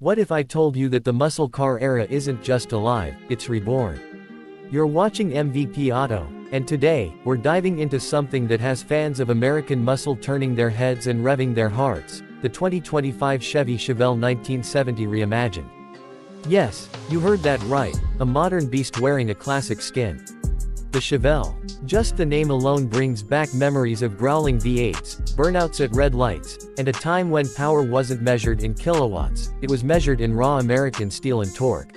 What if I told you that the muscle car era isn't just alive, it's reborn? You're watching MVP Auto, and today, we're diving into something that has fans of American muscle turning their heads and revving their hearts, the 2025 Chevy Chevelle 1970 reimagined. Yes, you heard that right, a modern beast wearing a classic skin. The Chevelle. Just the name alone brings back memories of growling V8s, burnouts at red lights, and a time when power wasn't measured in kilowatts, it was measured in raw American steel and torque.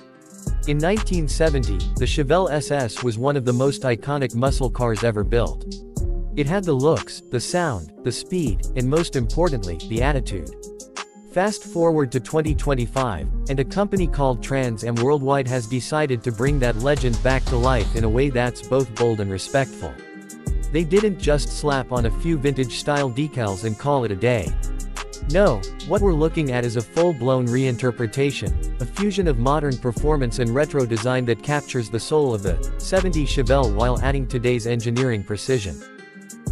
In 1970, the Chevelle SS was one of the most iconic muscle cars ever built. It had the looks, the sound, the speed, and most importantly, the attitude. Fast forward to 2025, and a company called Trans Am Worldwide has decided to bring that legend back to life in a way that's both bold and respectful. They didn't just slap on a few vintage-style decals and call it a day. No, what we're looking at is a full-blown reinterpretation, a fusion of modern performance and retro design that captures the soul of the '70s Chevelle while adding today's engineering precision.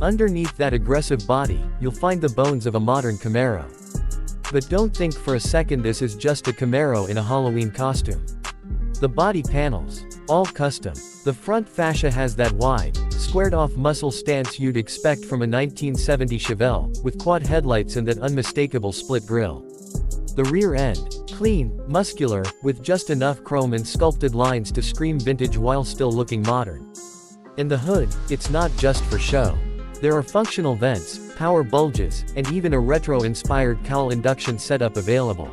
Underneath that aggressive body, you'll find the bones of a modern Camaro. But don't think for a second this is just a Camaro in a Halloween costume. The body panels, all custom. The front fascia has that wide, squared-off muscle stance you'd expect from a 1970 Chevelle, with quad headlights and that unmistakable split grille. The rear end, clean, muscular, with just enough chrome and sculpted lines to scream vintage while still looking modern. And the hood, it's not just for show. There are functional vents, power bulges, and even a retro-inspired cowl induction setup available.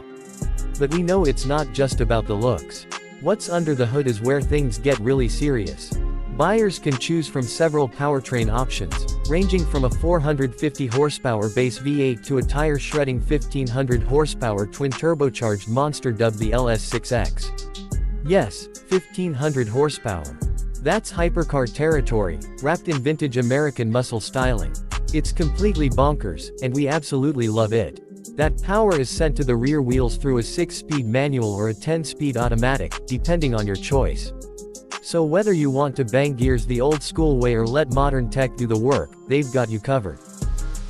But we know it's not just about the looks. What's under the hood is where things get really serious. Buyers can choose from several powertrain options, ranging from a 450 horsepower base V8 to a tire-shredding 1500 horsepower twin-turbocharged monster dubbed the LS6X. Yes, 1500 horsepower. That's hypercar territory, wrapped in vintage American muscle styling. It's completely bonkers, and we absolutely love it. That power is sent to the rear wheels through a 6-speed manual or a 10-speed automatic, depending on your choice. So whether you want to bang gears the old-school way or let modern tech do the work, they've got you covered.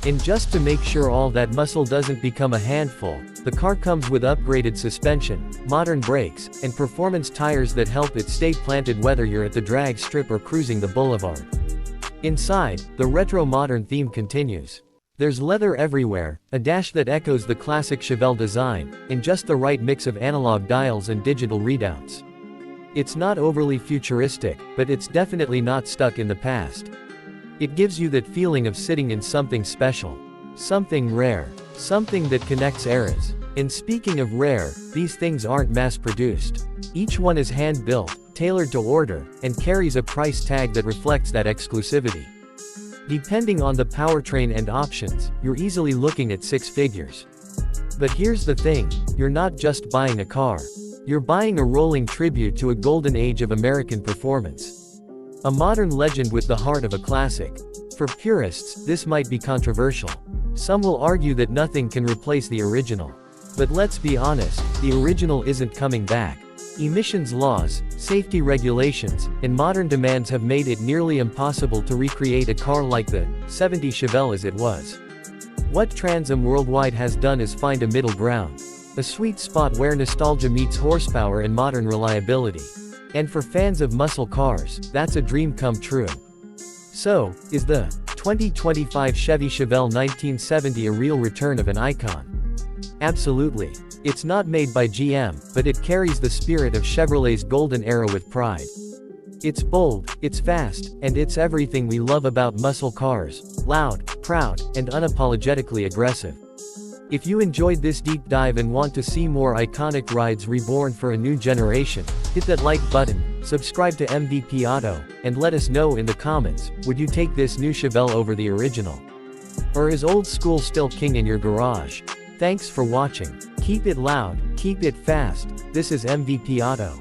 And just to make sure all that muscle doesn't become a handful, the car comes with upgraded suspension, modern brakes, and performance tires that help it stay planted whether you're at the drag strip or cruising the boulevard. Inside, the retro-modern theme continues. There's leather everywhere, a dash that echoes the classic Chevelle design, and just the right mix of analog dials and digital readouts. It's not overly futuristic, but it's definitely not stuck in the past. It gives you that feeling of sitting in something special. Something rare. Something that connects eras. And speaking of rare, these things aren't mass-produced. Each one is hand-built, tailored to order, and carries a price tag that reflects that exclusivity. Depending on the powertrain and options, you're easily looking at 6 figures. But here's the thing, you're not just buying a car. You're buying a rolling tribute to a golden age of American performance. A modern legend with the heart of a classic. For purists, this might be controversial. Some will argue that nothing can replace the original. But let's be honest, the original isn't coming back. Emissions laws, safety regulations, and modern demands have made it nearly impossible to recreate a car like the '70s Chevelle as it was. What Trans Am Worldwide has done is find a middle ground. A sweet spot where nostalgia meets horsepower and modern reliability. And for fans of muscle cars, that's a dream come true. So, is the 2025 Chevy Chevelle 1970 a real return of an icon? Absolutely. It's not made by GM, but it carries the spirit of Chevrolet's golden era with pride. It's bold, it's fast, and it's everything we love about muscle cars: loud, proud, and unapologetically aggressive. If you enjoyed this deep dive and want to see more iconic rides reborn for a new generation, hit that like button, subscribe to MVP Auto, and let us know in the comments, would you take this new Chevelle over the original? Or is old school still king in your garage? Thanks for watching. Keep it loud, keep it fast. This is MVP Auto.